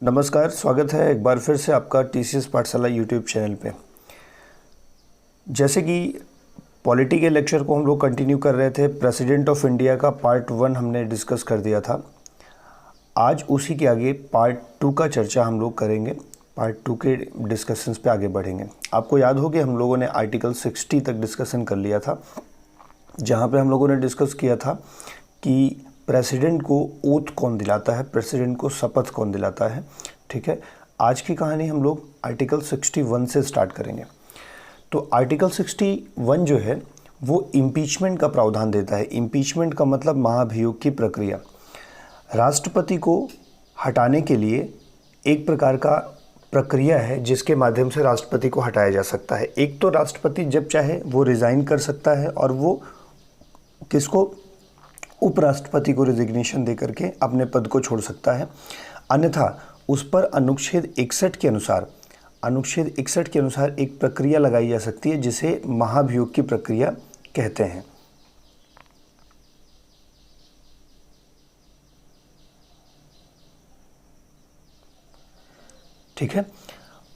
नमस्कार, स्वागत है एक बार फिर से आपका टीसीएस पाठशाला यूट्यूब चैनल पे। जैसे कि पॉलिटी के लेक्चर को हम लोग कंटिन्यू कर रहे थे, प्रेसिडेंट ऑफ इंडिया का पार्ट 1 हमने डिस्कस कर दिया था। आज उसी के आगे पार्ट 2 का चर्चा हम लोग करेंगे। पार्ट 2 के डिस्कशंस पे आगे बढ़ेंगे। आपको याद हो कि हम लोगों ने आर्टिकल 60 तक डिस्कशन कर लिया था, जहाँ पे हम लोगों ने डिस्कस किया था कि प्रेसिडेंट को ओथ कौन दिलाता है, प्रेसिडेंट को शपथ कौन दिलाता है। ठीक है, आज की कहानी हम लोग आर्टिकल 61 से स्टार्ट करेंगे। तो आर्टिकल 61 जो है वो इम्पीचमेंट का प्रावधान देता है। इम्पीचमेंट का मतलब महाभियोग की प्रक्रिया। राष्ट्रपति को हटाने के लिए एक प्रकार का प्रक्रिया है जिसके माध्यम से राष्ट्रपति को हटाया जा सकता है। एक तो राष्ट्रपति जब चाहे वो रिज़ाइन कर सकता है और वो किसको, उपराष्ट्रपति को रेजिग्नेशन दे करके अपने पद को छोड़ सकता है। अन्यथा उस पर अनुच्छेद 61 के अनुसार एक प्रक्रिया लगाई जा सकती है जिसे महाभियोग की प्रक्रिया कहते हैं। ठीक है,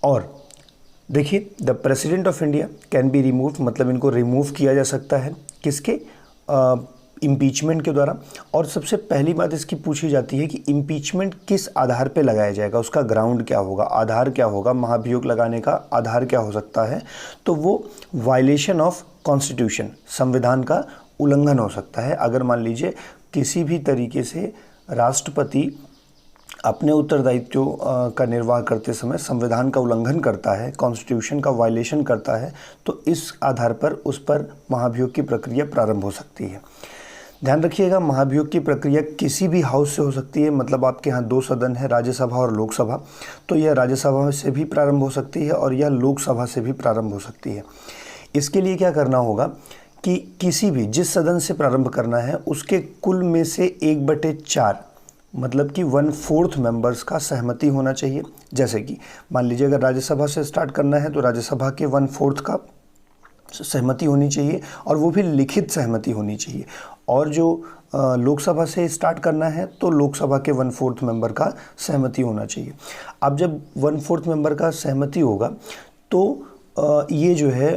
और देखिए, the president of India can be remove, मतलब इनको रिमूव किया जा सकता है किसके, इम्पीचमेंट के द्वारा। और सबसे पहली बात इसकी पूछी जाती है कि इम्पीचमेंट किस आधार पे लगाया जाएगा, उसका ग्राउंड क्या होगा, आधार क्या होगा, महाभियोग लगाने का आधार क्या हो सकता है। तो वो वायलेशन ऑफ कॉन्स्टिट्यूशन, संविधान का उल्लंघन हो सकता है। अगर मान लीजिए किसी भी तरीके से राष्ट्रपति अपने उत्तरदायित्व का निर्वाह करते समय संविधान का उल्लंघन करता है, कॉन्स्टिट्यूशन का वायलेशन करता है, तो इस आधार पर उस पर महाभियोग की प्रक्रिया प्रारंभ हो सकती है। ध्यान रखिएगा, महाभियोग की प्रक्रिया किसी भी हाउस से हो सकती है। मतलब आपके यहाँ 2 सदन है, राज्यसभा और लोकसभा, तो यह राज्यसभा से भी प्रारंभ हो सकती है और यह लोकसभा से भी प्रारंभ हो सकती है। इसके लिए क्या करना होगा कि किसी भी, जिस सदन से प्रारंभ करना है उसके कुल में से 1/4, मतलब कि 1/4 मेंबर्स का सहमति होना चाहिए। जैसे कि मान लीजिए अगर राज्यसभा से स्टार्ट करना है तो राज्यसभा के 1/4 का सहमति होनी चाहिए, और वो भी लिखित सहमति होनी चाहिए। और जो लोकसभा से स्टार्ट करना है तो लोकसभा के 1/4 मेंबर का सहमति होना चाहिए। अब जब 1/4 मेंबर का सहमति होगा तो ये जो है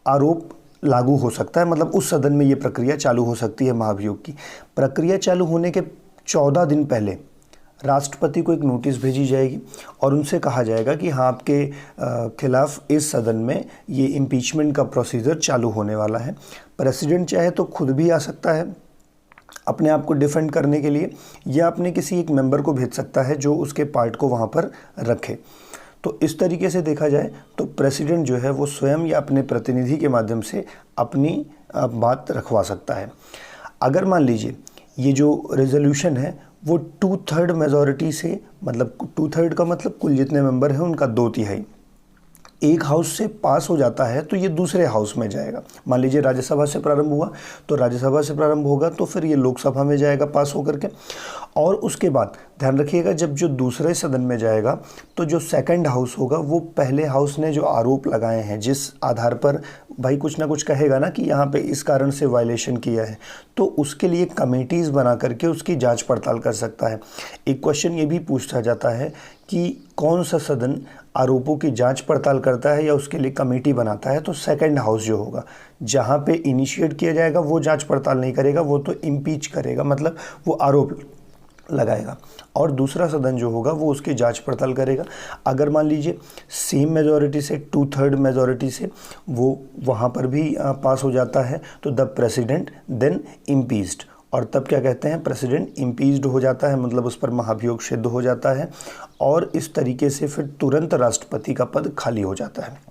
आरोप लागू हो सकता है, मतलब उस सदन में ये प्रक्रिया चालू हो सकती है। महाभियोग की प्रक्रिया चालू होने के 14 दिन पहले राष्ट्रपति को एक नोटिस भेजी जाएगी और उनसे कहा जाएगा कि हाँ, आपके खिलाफ इस सदन में ये इम्पीचमेंट का प्रोसीजर चालू होने वाला है। प्रेसिडेंट चाहे तो खुद भी आ सकता है अपने आप को डिफेंड करने के लिए, या अपने किसी एक मेंबर को भेज सकता है जो उसके पार्ट को वहाँ पर रखे। तो इस तरीके से देखा जाए तो प्रेसिडेंट जो है वो स्वयं या अपने प्रतिनिधि के माध्यम से अपनी बात रखवा सकता है। अगर मान लीजिए ये जो रेजोल्यूशन है वो 2/3 मेजॉरिटी से, मतलब 2/3 का मतलब कुल जितने मेंबर हैं उनका 2/3 एक हाउस से पास हो जाता है तो ये दूसरे हाउस में जाएगा। मान लीजिए राज्यसभा से प्रारंभ हुआ तो राज्यसभा से प्रारंभ होगा तो फिर ये लोकसभा में जाएगा पास होकर के। और उसके बाद ध्यान रखिएगा, जब जो दूसरे सदन में जाएगा तो जो सेकंड हाउस होगा वो पहले हाउस ने जो आरोप लगाए हैं, जिस आधार पर भाई कुछ ना कुछ कहेगा ना कि यहाँ पे इस कारण से वायलेशन किया है, तो उसके लिए कमेटीज़ बना करके उसकी जांच पड़ताल कर सकता है। एक क्वेश्चन ये भी पूछा जाता है कि कौन सा सदन आरोपों की जांच पड़ताल करता है या उसके लिए कमेटी बनाता है। तो सेकंड हाउस जो होगा, जहाँ पे इनिशिएट किया जाएगा वो जांच पड़ताल नहीं करेगा, वो तो इम्पीच करेगा, मतलब वो आरोप लगाएगा, और दूसरा सदन जो होगा वो उसकी जांच पड़ताल करेगा। अगर मान लीजिए सेम मेजॉरिटी से, 2/3 मेजॉरिटी से वो वहाँ पर भी पास हो जाता है तो द प्रेसिडेंट देन इम्पीच्ड, और तब क्या कहते हैं, प्रेसिडेंट इम्पीच्ड हो जाता है, मतलब उस पर महाभियोग सिद्ध हो जाता है, और इस तरीके से फिर तुरंत राष्ट्रपति का पद खाली हो जाता है।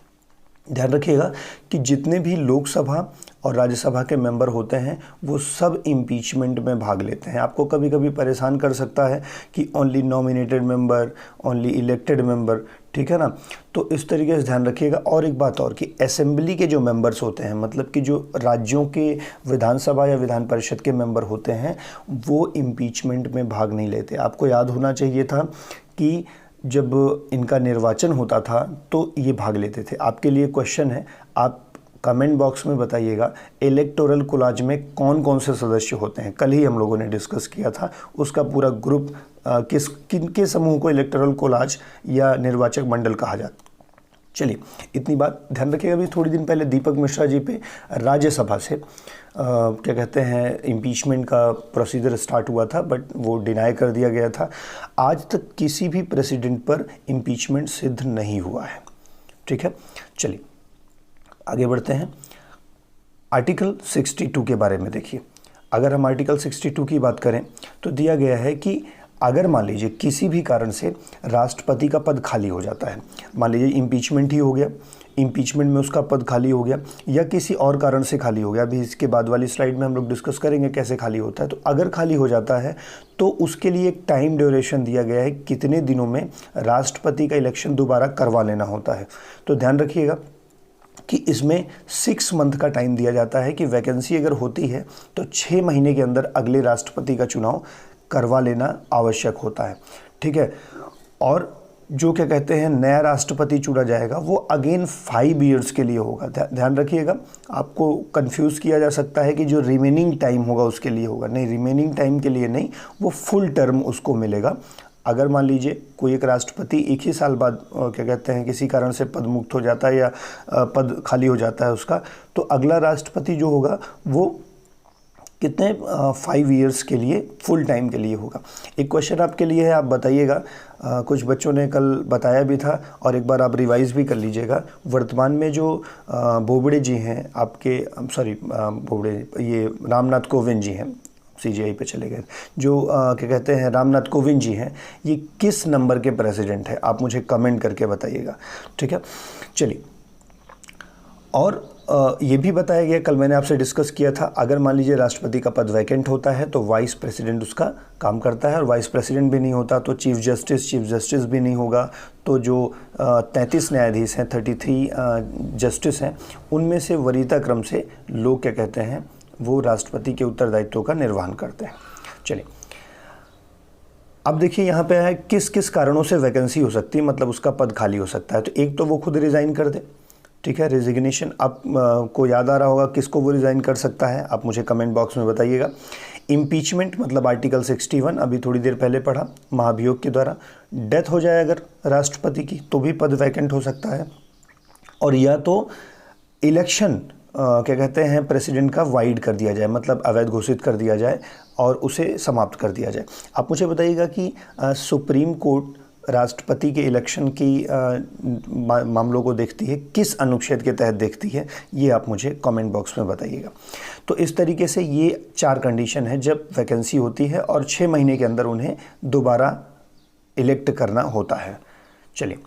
ध्यान रखिएगा कि जितने भी लोकसभा और राज्यसभा के मेंबर होते हैं वो सब इम्पीचमेंट में भाग लेते हैं। आपको कभी कभी परेशान कर सकता है कि only nominated member, only elected member, ठीक है ना। तो इस तरीके से ध्यान रखिएगा। और एक बात और कि असेंबली के जो मेंबर्स होते हैं, मतलब कि जो राज्यों के विधानसभा या विधान परिषद के मेंबर होते हैं, वो इम्पीचमेंट में भाग नहीं लेते। आपको याद होना चाहिए था कि जब इनका निर्वाचन होता था तो ये भाग लेते थे। आपके लिए क्वेश्चन है, आप कमेंट बॉक्स में बताइएगा इलेक्टोरल कोलाज में कौन कौन से सदस्य होते हैं। कल ही हम लोगों ने डिस्कस किया था, उसका पूरा ग्रुप किनके समूह को इलेक्टोरल कोलाज या निर्वाचक मंडल कहा जाता है। चलिए, इतनी बात ध्यान रखिएगा। अभी थोड़ी दिन पहले दीपक मिश्रा जी पे राज्यसभा से क्या कहते हैं इम्पीचमेंट का प्रोसीजर स्टार्ट हुआ था, बट वो डिनाई कर दिया गया था। आज तक किसी भी प्रेसिडेंट पर इम्पीचमेंट सिद्ध नहीं हुआ है। ठीक है, चलिए आगे बढ़ते हैं। आर्टिकल 62 के बारे में देखिए। अगर हम आर्टिकल 62 की बात करें तो दिया गया है कि अगर मान लीजिए किसी भी कारण से राष्ट्रपति का पद खाली हो जाता है, मान लीजिए इम्पीचमेंट ही हो गया, इम्पीचमेंट में उसका पद खाली हो गया या किसी और कारण से खाली हो गया, अभी इसके बाद वाली स्लाइड में हम लोग डिस्कस करेंगे कैसे खाली होता है। तो अगर खाली हो जाता है तो उसके लिए एक टाइम ड्यूरेशन दिया गया है, कितने दिनों में राष्ट्रपति का इलेक्शन दोबारा करवा लेना होता है। तो ध्यान रखिएगा कि इसमें 6 मंथ का टाइम दिया जाता है कि वैकेंसी अगर होती है तो 6 महीने के अंदर अगले राष्ट्रपति का चुनाव करवा लेना आवश्यक होता है। ठीक है, और जो क्या कहते हैं नया राष्ट्रपति चुना जाएगा वो अगेन 5 ईयर्स के लिए होगा। ध्यान रखिएगा, आपको कंफ्यूज किया जा सकता है कि जो रिमेनिंग टाइम होगा उसके लिए होगा, नहीं, रिमेनिंग टाइम के लिए नहीं, वो फुल टर्म उसको मिलेगा। अगर मान लीजिए कोई एक राष्ट्रपति एक ही साल बाद क्या कहते हैं किसी कारण से पद मुक्त हो जाता है या पद खाली हो जाता है उसका, तो अगला राष्ट्रपति जो होगा वो कितने 5 ईयर्स के लिए फुल टाइम के लिए होगा। एक क्वेश्चन आपके लिए है, आप बताइएगा, कुछ बच्चों ने कल बताया भी था और एक बार आप रिवाइज भी कर लीजिएगा। वर्तमान में जो बोबड़े जी हैं आपके, बोबड़े, ये रामनाथ कोविंद जी हैं, CGI पे चले गए, जो क्या कहते हैं रामनाथ कोविंद जी हैं, ये किस नंबर के प्रेसिडेंट है, आप मुझे कमेंट करके बताइएगा। ठीक है, चलिए, और ये भी बताया गया, कल मैंने आपसे डिस्कस किया था, अगर मान लीजिए राष्ट्रपति का पद वैकेंट होता है तो वाइस प्रेसिडेंट उसका काम करता है, और वाइस प्रेसिडेंट भी नहीं होता तो चीफ जस्टिस भी नहीं होगा। तो जो 33 न्यायाधीश हैं, 33 जस्टिस हैं, उनमें से वरीयता क्रम से लोग क्या कहते हैं वो राष्ट्रपति के उत्तरदायित्वों का निर्वहन करते हैं। चलिए, अब देखिए यहाँ पे है किस किस कारणों से वैकेंसी हो सकती है, मतलब उसका पद खाली हो सकता है। तो एक तो वो खुद रिज़ाइन कर दे, ठीक है, रेजिग्नेशन। आप को याद आ रहा होगा किसको वो रिज़ाइन कर सकता है, आप मुझे कमेंट बॉक्स में बताइएगा। इम्पीचमेंट मतलब आर्टिकल 61 अभी थोड़ी देर पहले पढ़ा, महाभियोग के द्वारा डेथ हो जाए अगर राष्ट्रपति की तो भी पद वैकेंट हो सकता है। और या तो इलेक्शन क्या कहते हैं प्रेसिडेंट का वाइड कर दिया जाए, मतलब अवैध घोषित कर दिया जाए और उसे समाप्त कर दिया जाए। आप मुझे बताइएगा कि सुप्रीम कोर्ट राष्ट्रपति के इलेक्शन की मामलों को देखती है, किस अनुच्छेद के तहत देखती है, ये आप मुझे कमेंट बॉक्स में बताइएगा। तो इस तरीके से ये 4 कंडीशन है जब वैकेंसी होती है और 6 महीने के अंदर उन्हें दोबारा इलेक्ट करना होता है। चलिए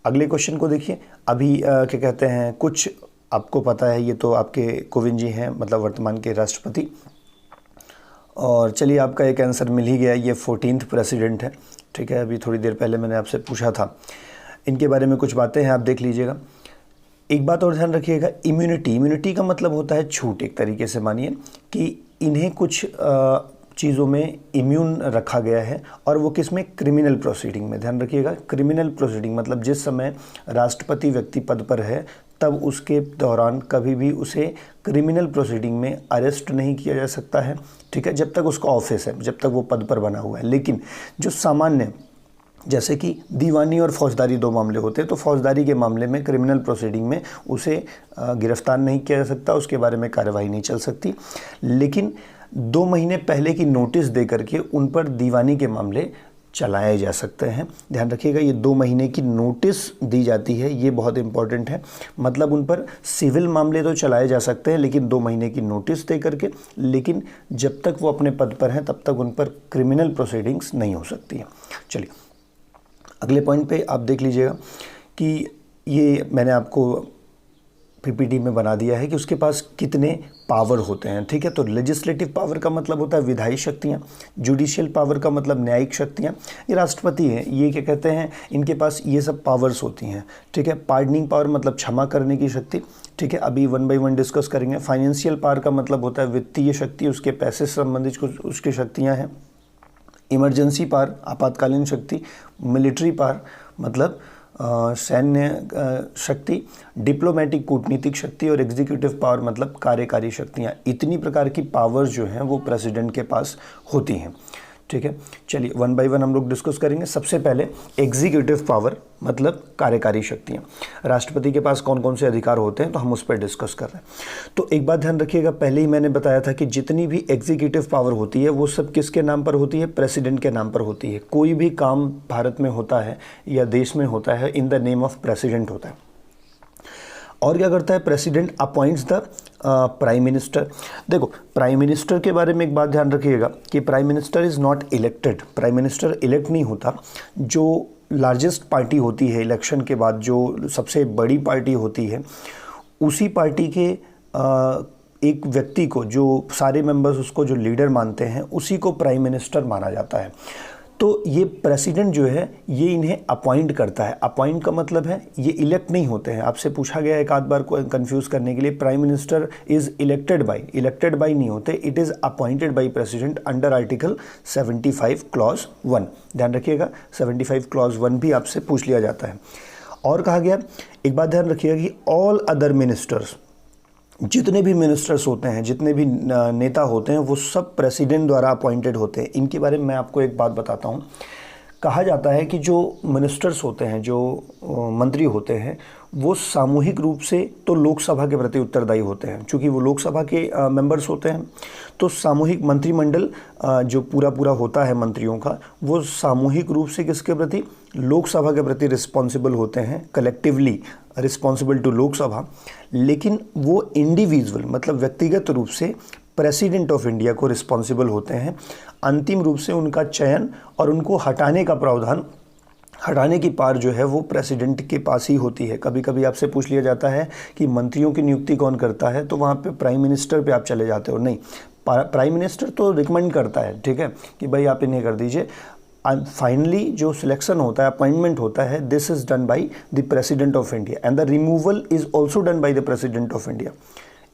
अगले क्वेश्चन को देखिए। अभी क्या कहते हैं, कुछ आपको पता है, ये तो आपके कोविंद जी हैं, मतलब वर्तमान के राष्ट्रपति। और चलिए आपका एक आंसर मिल ही गया, ये 14th प्रेसिडेंट है। ठीक है, अभी थोड़ी देर पहले मैंने आपसे पूछा था, इनके बारे में कुछ बातें हैं, आप देख लीजिएगा। एक बात और ध्यान रखिएगा, इम्यूनिटी का मतलब होता है छूट। एक तरीके से मानिए कि इन्हें कुछ चीज़ों में इम्यून रखा गया है, और वो किस में, क्रिमिनल प्रोसीडिंग में। ध्यान रखिएगा, क्रिमिनल प्रोसीडिंग मतलब जिस समय राष्ट्रपति व्यक्ति पद पर है तब उसके दौरान कभी भी उसे क्रिमिनल प्रोसीडिंग में अरेस्ट नहीं किया जा सकता है। ठीक है, जब तक उसका ऑफिस है, जब तक वो पद पर बना हुआ है। लेकिन जो सामान्य, जैसे कि दीवानी और फौजदारी 2 मामले होते हैं, तो फौजदारी के मामले में क्रिमिनल प्रोसीडिंग में उसे गिरफ्तार नहीं किया जा सकता, उसके बारे में कार्रवाई नहीं चल सकती। लेकिन 2 महीने पहले की नोटिस दे करके उन पर दीवानी के मामले चलाए जा सकते हैं। ध्यान रखिएगा, ये 2 महीने की नोटिस दी जाती है, ये बहुत इंपॉर्टेंट है। मतलब उन पर सिविल मामले तो चलाए जा सकते हैं लेकिन 2 महीने की नोटिस दे करके, लेकिन जब तक वो अपने पद पर हैं तब तक उन पर क्रिमिनल प्रोसीडिंग्स नहीं हो सकती है। चलिए अगले पॉइंट पे आप देख लीजिएगा कि ये मैंने आपको PPT में बना दिया है कि उसके पास कितने पावर होते हैं। ठीक है, तो लेजिस्लेटिव पावर का मतलब होता है विधायी शक्तियाँ, जुडिशियल पावर का मतलब न्यायिक शक्तियाँ। ये राष्ट्रपति हैं, ये क्या कहते हैं, इनके पास ये सब पावर्स होती हैं। ठीक है, पार्डनिंग पावर मतलब क्षमा करने की शक्ति। ठीक है, अभी 1 बाय 1 डिस्कस करेंगे। फाइनेंशियल पावर का मतलब होता है वित्तीय शक्ति, उसके पैसे से संबंधित कुछ उसकी शक्तियाँ हैं। इमरजेंसी पावर आपातकालीन शक्ति। मिलिट्री पावर मतलब सैन्य शक्ति, डिप्लोमेटिक कूटनीतिक शक्ति और एग्जीक्यूटिव पावर मतलब कार्यकारी शक्तियाँ, इतनी प्रकार की पावर्स जो हैं वो प्रेसिडेंट के पास होती हैं। ठीक है, चलिए वन बाय वन हम लोग डिस्कस करेंगे। सबसे पहले एग्जीक्यूटिव पावर मतलब कार्यकारी शक्तियाँ, राष्ट्रपति के पास कौन कौन से अधिकार होते हैं तो हम उस पर डिस्कस कर रहे हैं। तो एक बात ध्यान रखिएगा, पहले ही मैंने बताया था कि जितनी भी एग्जीक्यूटिव पावर होती है वो सब किसके नाम पर होती है? प्रेसिडेंट के नाम पर होती है। कोई भी काम भारत में होता है या देश में होता है in the name of president होता है। और क्या करता है? President appoints the prime minister. देखो, प्राइम मिनिस्टर के बारे में एक बात ध्यान रखिएगा कि prime minister is not elected. Prime minister elect नहीं होता। जो लार्जेस्ट पार्टी होती है इलेक्शन के बाद, जो सबसे बड़ी पार्टी होती है, उसी पार्टी के एक व्यक्ति को, जो सारे मेंबर्स उसको जो लीडर मानते हैं, उसी को प्राइम मिनिस्टर माना जाता है। तो ये प्रेसिडेंट जो है ये इन्हें अपॉइंट करता है। अपॉइंट का मतलब है ये इलेक्ट नहीं होते हैं। आपसे पूछा गया एक आध बार को कंफ्यूज करने के लिए, prime minister is elected by नहीं होते, it is appointed by president under article 75 clause 1। ध्यान रखिएगा, 75 क्लॉज 1 भी आपसे पूछ लिया जाता है। और कहा गया, एक बात ध्यान रखिएगा कि ऑल अदर मिनिस्टर्स, जितने भी मिनिस्टर्स होते हैं, जितने भी नेता होते हैं, वो सब प्रेसिडेंट द्वारा अपॉइंटेड होते हैं। इनके बारे में मैं आपको एक बात बताता हूँ। कहा जाता है कि जो मिनिस्टर्स होते हैं, जो मंत्री होते हैं, वो सामूहिक रूप से तो लोकसभा के प्रति उत्तरदायी होते हैं। चूँकि वो लोकसभा के मेंबर्स होते हैं, तो सामूहिक मंत्रिमंडल जो पूरा होता है मंत्रियों का, वो सामूहिक रूप से किसके प्रति? लोकसभा के प्रति रिस्पॉन्सिबल होते हैं, कलेक्टिवली रिस्पॉन्सिबल टू लोकसभा। लेकिन वो इंडिविजुअल मतलब व्यक्तिगत रूप से प्रेसिडेंट ऑफ इंडिया को रिस्पॉन्सिबल होते हैं। अंतिम रूप से उनका चयन और उनको हटाने का प्रावधान, हटाने की पावर जो है वो प्रेसिडेंट के पास ही होती है। कभी कभी आपसे पूछ लिया जाता है कि मंत्रियों की नियुक्ति कौन करता है, तो वहाँ पे प्राइम मिनिस्टर पे आप चले जाते हो। नहीं, प्राइम मिनिस्टर तो रिकमेंड करता है, ठीक है, कि भाई आप इन्हें कर दीजिए। फाइनली जो सिलेक्शन होता है, अपॉइंटमेंट होता है, this is done by the president of India and the removal is also done by the president of India.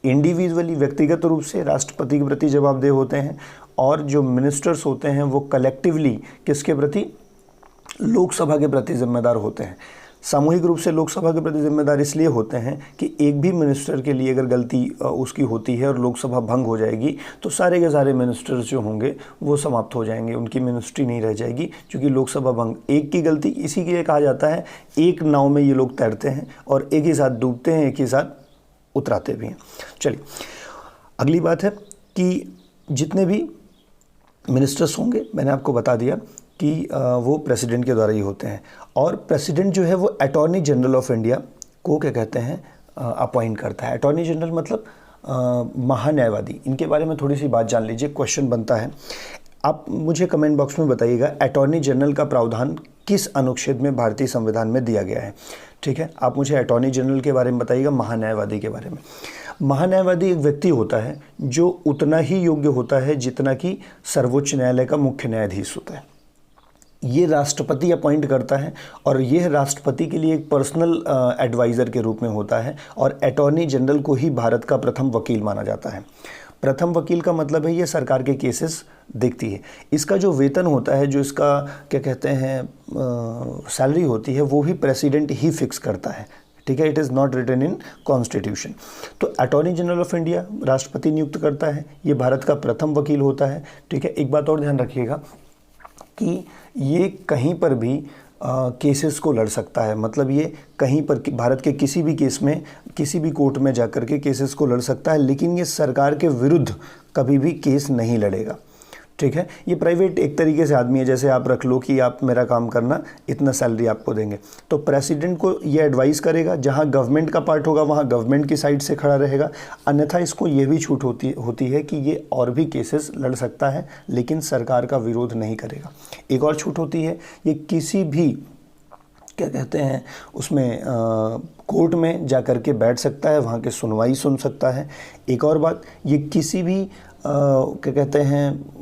Individually व्यक्तिगत रूप से राष्ट्रपति के प्रति जवाबदेह होते हैं, और जो मिनिस्टर्स होते हैं वो कलेक्टिवली किसके प्रति? लोकसभा के प्रति जिम्मेदार होते हैं। सामूहिक रूप से लोकसभा के प्रति जिम्मेदार इसलिए होते हैं कि एक भी मिनिस्टर के लिए अगर गलती उसकी होती है और लोकसभा भंग हो जाएगी, तो सारे के सारे मिनिस्टर्स जो होंगे वो समाप्त हो जाएंगे, उनकी मिनिस्ट्री नहीं रह जाएगी। क्योंकि लोकसभा भंग, एक की गलती, इसी के लिए कहा जाता है एक नाव में ये लोग तैरते हैं और एक ही साथ डूबते हैं, एक ही साथ उतराते भी हैं। चलिए, अगली बात है कि जितने भी मिनिस्टर्स होंगे, मैंने आपको बता दिया कि वो प्रेसिडेंट के द्वारा ही होते हैं। और प्रेसिडेंट जो है वो अटॉर्नी जनरल ऑफ इंडिया को क्या कहते हैं? अपॉइंट करता है। अटॉर्नी जनरल मतलब महान्यायवादी। इनके बारे में थोड़ी सी बात जान लीजिए, क्वेश्चन बनता है। आप मुझे कमेंट बॉक्स में बताइएगा अटॉर्नी जनरल का प्रावधान किस अनुच्छेद में भारतीय संविधान में दिया गया है। ठीक है, आप मुझे अटॉर्नी जनरल के बारे में बताइएगा, महान्यायवादी के बारे में। महान्यायवादी एक व्यक्ति होता है जो उतना ही योग्य होता है जितना कि सर्वोच्च न्यायालय का मुख्य न्यायाधीश होता है। ये राष्ट्रपति अपॉइंट करता है और यह राष्ट्रपति के लिए एक पर्सनल एडवाइज़र के रूप में होता है। और अटॉर्नी जनरल को ही भारत का प्रथम वकील माना जाता है। प्रथम वकील का मतलब है ये सरकार के केसेस देखती है। इसका जो वेतन होता है, जो इसका क्या कहते हैं सैलरी होती है, वो भी प्रेसिडेंट ही फिक्स करता है। ठीक है, it is not written in constitution. तो अटॉर्नी जनरल ऑफ इंडिया राष्ट्रपति नियुक्त करता है, ये भारत का प्रथम वकील होता है। ठीक है, एक बात और ध्यान रखिएगा कि ये कहीं पर भी केसेस को लड़ सकता है। मतलब ये कहीं पर भारत के किसी भी केस में, किसी भी कोर्ट में जाकर के केसेस को लड़ सकता है, लेकिन ये सरकार के विरुद्ध कभी भी केस नहीं लड़ेगा। ठीक है, ये प्राइवेट एक तरीके से आदमी है, जैसे आप रख लो कि आप मेरा काम करना, इतना सैलरी आपको देंगे। तो प्रेसिडेंट को ये एडवाइस करेगा, जहाँ गवर्नमेंट का पार्ट होगा वहाँ गवर्नमेंट की साइड से खड़ा रहेगा। अन्यथा इसको ये भी छूट होती है कि ये और भी केसेस लड़ सकता है, लेकिन सरकार का विरोध नहीं करेगा। एक और छूट होती है, ये किसी भी क्या कहते हैं उसमें कोर्ट में जा कर के बैठ सकता है, वहाँ के सुनवाई सुन सकता है। एक और बात, ये किसी भी क्या कहते हैं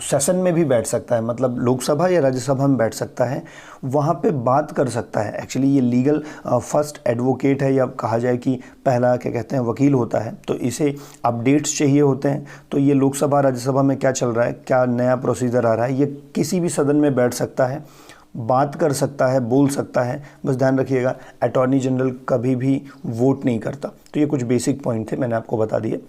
सेशन में भी बैठ सकता है, मतलब लोकसभा या राज्यसभा में बैठ सकता है, वहाँ पे बात कर सकता है। एक्चुअली ये लीगल फर्स्ट एडवोकेट है, या कहा जाए कि पहला क्या कहते हैं वकील होता है। तो इसे अपडेट्स चाहिए होते हैं, तो ये लोकसभा राज्यसभा में क्या चल रहा है, क्या नया प्रोसीजर आ रहा है, ये किसी भी सदन में बैठ सकता है, बात कर सकता है, बोल सकता है, बस ध्यान रखिएगा अटॉर्नी जनरल कभी भी वोट नहीं करता। तो ये कुछ बेसिक पॉइंट थे, मैंने आपको बता दिए।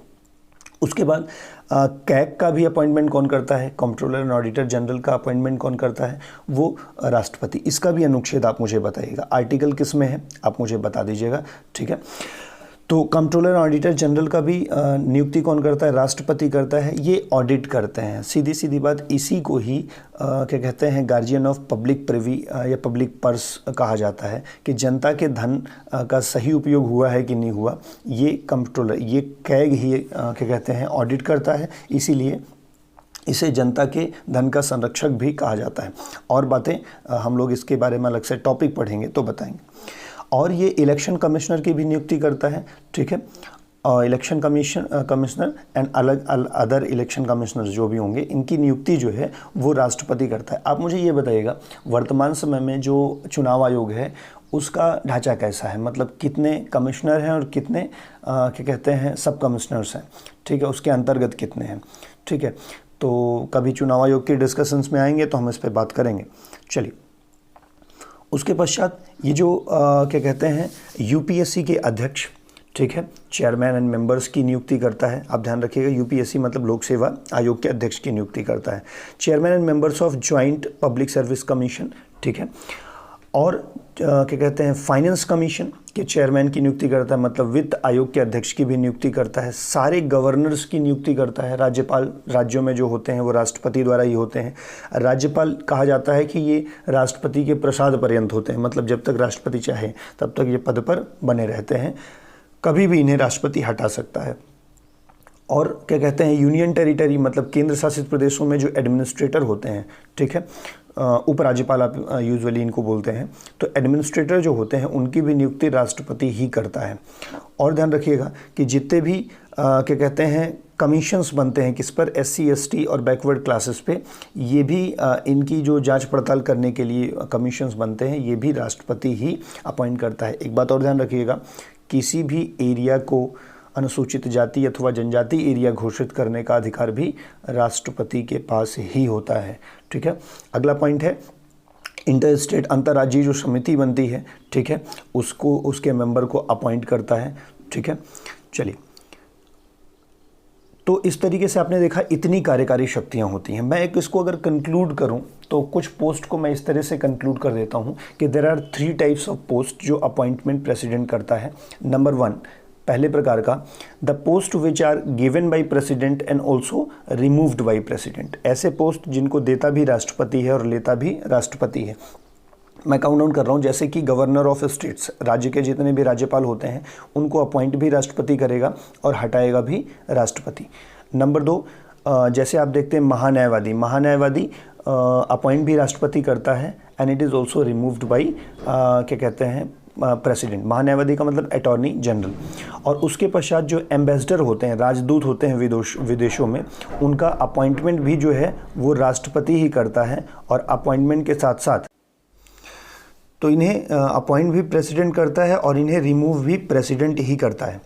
उसके बाद कैग का भी अपॉइंटमेंट कौन करता है, कंट्रोलर एंड ऑडिटर जनरल का अपॉइंटमेंट कौन करता है, वो राष्ट्रपति। इसका भी अनुच्छेद आप मुझे बताइएगा, आर्टिकल किस में है आप मुझे बता दीजिएगा, ठीक है। तो कंट्रोलर ऑडिटर जनरल का भी नियुक्ति कौन करता है, राष्ट्रपति करता है। ये ऑडिट करते हैं, सीधी सीधी बात, इसी को ही क्या कहते हैं, गार्जियन ऑफ पब्लिक प्रिवी या पब्लिक पर्स कहा जाता है, कि जनता के धन का सही उपयोग हुआ है कि नहीं हुआ, ये कंट्रोलर, ये कैग ही क्या कहते हैं, ऑडिट करता है। इसीलिए इसे जनता के धन का संरक्षक भी कहा जाता है। और बातें हम लोग इसके बारे में अलग से टॉपिक पढ़ेंगे तो बताएंगे। और ये इलेक्शन कमिश्नर की भी नियुक्ति करता है, ठीक है। Election commissioner and other election commissioner जो भी होंगे, इनकी नियुक्ति जो है वो राष्ट्रपति करता है। आप मुझे ये बताइएगा, वर्तमान समय में जो चुनाव आयोग है उसका ढांचा कैसा है, मतलब कितने कमिश्नर हैं और कितने क्या कहते हैं सब कमिश्नर्स हैं, ठीक है, उसके अंतर्गत कितने हैं, ठीक है। तो कभी चुनाव आयोग के डिस्कशंस में आएंगे तो हम इस पर बात करेंगे। चलिए, उसके पश्चात ये जो क्या कहते हैं, यूपीएससी के अध्यक्ष, ठीक है, चेयरमैन एंड मेंबर्स की नियुक्ति करता है। आप ध्यान रखिएगा, यूपीएससी मतलब लोक सेवा आयोग के अध्यक्ष की नियुक्ति करता है। Chairman and members of joint public service commission, ठीक है। और क्या कहते हैं, फाइनेंस कमीशन के चेयरमैन की नियुक्ति करता है, मतलब वित्त आयोग के अध्यक्ष की भी नियुक्ति करता है। सारे गवर्नर्स की नियुक्ति करता है। राज्यपाल राज्यों में जो होते हैं वो राष्ट्रपति द्वारा ही होते हैं। राज्यपाल कहा जाता है कि ये राष्ट्रपति के प्रसाद पर्यंत होते हैं, मतलब जब तक राष्ट्रपति चाहे तब तक ये पद पर बने रहते हैं, कभी भी इन्हें राष्ट्रपति हटा सकता है। और क्या कहते हैं, यूनियन टेरिटरी मतलब केंद्र शासित प्रदेशों में जो एडमिनिस्ट्रेटर होते हैं, ठीक है, उपराज्यपाल आप यूजुअली इनको बोलते हैं, तो एडमिनिस्ट्रेटर जो होते हैं उनकी भी नियुक्ति राष्ट्रपति ही करता है। और ध्यान रखिएगा कि जितने भी क्या कहते हैं कमीशंस बनते हैं किस पर, SC ST और बैकवर्ड क्लासेस पे, ये भी इनकी जो जांच पड़ताल करने के लिए कमीशंस बनते हैं, ये भी राष्ट्रपति ही अपॉइंट करता है। एक बात और ध्यान रखिएगा, किसी भी एरिया को अनुसूचित जाति अथवा जनजाति एरिया घोषित करने का अधिकार भी राष्ट्रपति के पास ही होता है, ठीक है। अगला पॉइंट है इंटर स्टेट, अंतर्राज्यीय जो समिति बनती है, ठीक है, उसको उसके मेंबर को अपॉइंट करता है, ठीक है। चलिए, तो इस तरीके से आपने देखा इतनी कार्यकारी शक्तियां होती हैं। मैं इसको अगर कंक्लूड करूं तो कुछ पोस्ट को मैं इस तरह से कंक्लूड कर देता हूं कि there are 3 types of post जो अपॉइंटमेंट प्रेसिडेंट करता है। नंबर 1, पहले प्रकार का, the post which are given by president and also removed by president. ऐसे पोस्ट जिनको देता भी राष्ट्रपति है और लेता भी राष्ट्रपति है। मैं काउंट डाउन कर रहा हूँ, जैसे कि गवर्नर ऑफ स्टेट्स, राज्य के जितने भी राज्यपाल होते हैं उनको अपॉइंट भी राष्ट्रपति करेगा और हटाएगा भी राष्ट्रपति। नंबर 2, जैसे आप देखते हैं महान्यायवादी अपॉइंट भी राष्ट्रपति करता है and it is also removed by क्या कहते हैं प्रेसिडेंट। महान्यायवादी का मतलब अटॉर्नी जनरल। और उसके पश्चात जो एम्बेसडर होते हैं, राजदूत होते हैं विदेशों में, उनका अपॉइंटमेंट भी जो है वो राष्ट्रपति ही करता है। और अपॉइंटमेंट के साथ साथ तो इन्हें अपॉइंट भी प्रेसिडेंट करता है और इन्हें रिमूव भी प्रेसिडेंट ही करता है।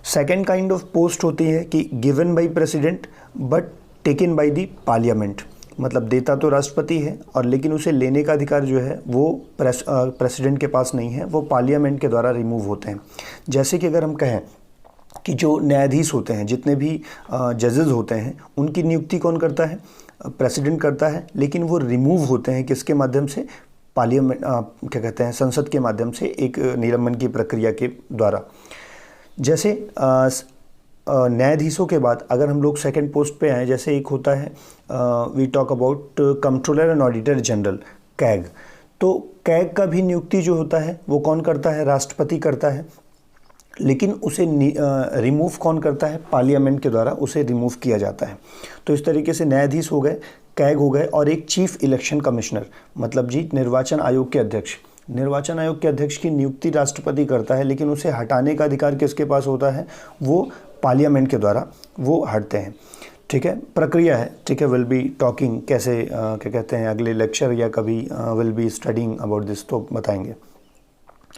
सेकेंड काइंड ऑफ पोस्ट होती है कि given by president but taken by the parliament, मतलब देता तो राष्ट्रपति है और लेकिन उसे लेने का अधिकार जो है वो प्रेसिडेंट के पास नहीं है, वो पार्लियामेंट के द्वारा रिमूव होते हैं। जैसे कि अगर हम कहें कि जो न्यायाधीश होते हैं, जितने भी जजेस होते हैं, उनकी नियुक्ति कौन करता है, प्रेसिडेंट करता है, लेकिन वो रिमूव होते हैं किसके माध्यम से, पार्लियामेंट क्या कहते हैं संसद के माध्यम से, एक निलंबन की प्रक्रिया के द्वारा। जैसे न्यायाधीशों के बाद अगर हम लोग सेकंड पोस्ट पे आए, जैसे एक होता है we talk about controller and auditor general, CAG. तो कैग का भी नियुक्ति जो होता है वो कौन करता है, राष्ट्रपति करता है, लेकिन उसे रिमूव कौन करता है, पार्लियामेंट के द्वारा उसे रिमूव किया जाता है। तो इस तरीके से न्यायाधीश हो गए, कैग हो गए, और एक चीफ इलेक्शन कमिश्नर, मतलब जी निर्वाचन आयोग के अध्यक्ष। निर्वाचन आयोग के अध्यक्ष की नियुक्ति राष्ट्रपति करता है, लेकिन उसे हटाने का अधिकार किसके पास होता है, वो पार्लियामेंट के द्वारा वो हटते हैं, ठीक है। प्रक्रिया है, ठीक है, विल बी टॉकिंग कैसे क्या कहते हैं अगले लेक्चर या कभी will be studying about this, तो बताएंगे।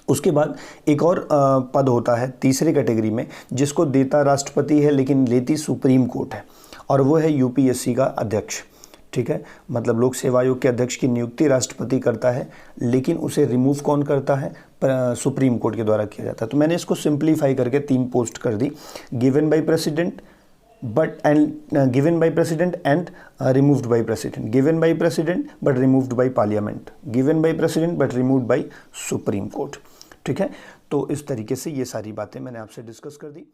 उसके बाद एक और पद होता है तीसरे कैटेगरी में, जिसको देता राष्ट्रपति है लेकिन लेती सुप्रीम कोर्ट है, और वो है यूपीएससी का अध्यक्ष, ठीक है, मतलब लोक सेवा आयोग के अध्यक्ष की नियुक्ति राष्ट्रपति करता है, लेकिन उसे रिमूव कौन करता है? सुप्रीम कोर्ट के द्वारा किया जाता है। तो मैंने इसको सिंप्लीफाई करके 3 पोस्ट कर दी, given by president given by president and removed by president, given by president but removed by parliament, given by president but removed by supreme court। ठीक है, तो इस तरीके से ये सारी बातें मैंने आपसे डिस्कस कर दी।